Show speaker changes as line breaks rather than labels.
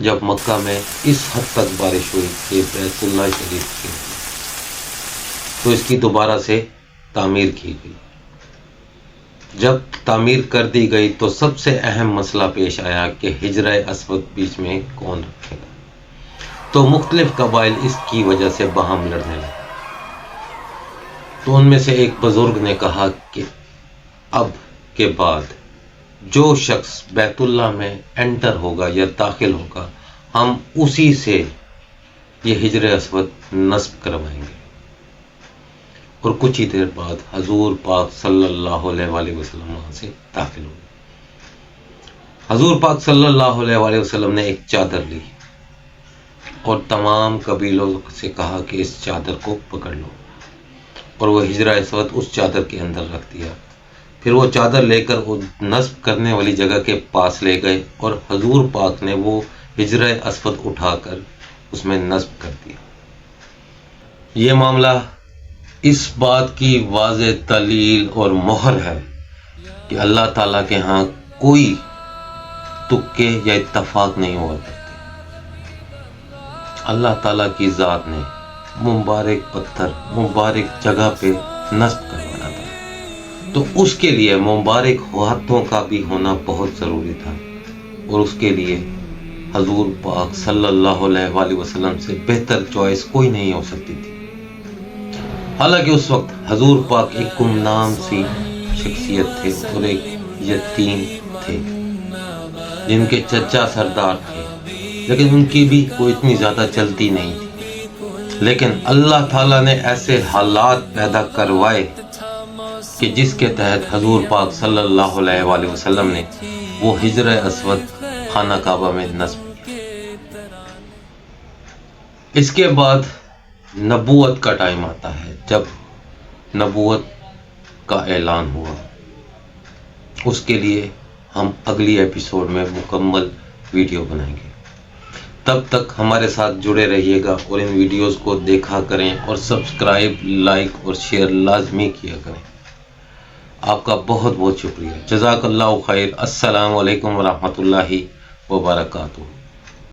جب مکہ میں اس حد تک بارش ہوئی کہ بیت اللہ شریف کی تو اس کی دوبارہ سے تعمیر کی گئی۔ جب تعمیر کر دی گئی تو سب سے اہم مسئلہ پیش آیا کہ حجرہ اسود بیچ میں کون رکھے گا، تو مختلف قبائل اس کی وجہ سے باہم لڑنے لگے۔ تو ان میں سے ایک بزرگ نے کہا کہ اب کے بعد جو شخص بیت اللہ میں انٹر ہوگا یا داخل ہوگا، ہم اسی سے یہ حجر اسود نصب کروائیں گے۔ اور کچھ ہی دیر بعد حضور پاک صلی اللہ علیہ وآلہ وسلم وہاں سے داخل ہوئے۔ حضور پاک صلی اللہ علیہ وآلہ وسلم نے ایک چادر لی اور تمام قبیلوں سے کہا کہ اس چادر کو پکڑ لو، اور وہ حجرہ اسود اس چادر کے اندر رکھ دیا۔ پھر وہ چادر لے کر وہ نصب کرنے والی جگہ کے پاس لے گئے اور حضور پاک نے وہ حجرہ اسود اٹھا کر اس میں نصب کر دیا۔ یہ معاملہ اس بات کی واضح دلیل اور مہر ہے کہ اللہ تعالیٰ کے ہاں کوئی تکے یا اتفاق نہیں ہوا کرتے۔ اللہ تعالیٰ کی ذات نے مبارک پتھر مبارک جگہ پہ نصب کروانا تھا، تو اس کے لیے مبارک ہاتھوں کا بھی ہونا بہت ضروری تھا، اور اس کے لیے حضور پاک صلی اللہ علیہ وآلہ وسلم سے بہتر چوائس کوئی نہیں ہو سکتی تھی۔ حالانکہ اس وقت حضور پاک ایک گمنام سی شخصیت تھے اور ایک یتیم تھے جن کے چچا سردار تھے، لیکن ان کی بھی کوئی اتنی زیادہ چلتی نہیں تھی۔ لیکن اللہ تعالیٰ نے ایسے حالات پیدا کروائے کہ جس کے تحت حضور پاک صلی اللہ علیہ وآلہ وسلم نے وہ حجر اسود خانہ کعبہ میں نصب کیا۔ اس کے بعد نبوت کا ٹائم آتا ہے، جب نبوت کا اعلان ہوا۔ اس کے لیے ہم اگلی ایپیسوڈ میں مکمل ویڈیو بنائیں گے۔ تب تک ہمارے ساتھ جڑے رہیے گا اور ان ویڈیوز کو دیکھا کریں، اور سبسکرائب، لائک اور شیئر لازمی کیا کریں۔ آپ کا بہت بہت شکریہ۔ جزاک اللہ خیر۔ السلام علیکم ورحمۃ اللہ وبرکاتہ۔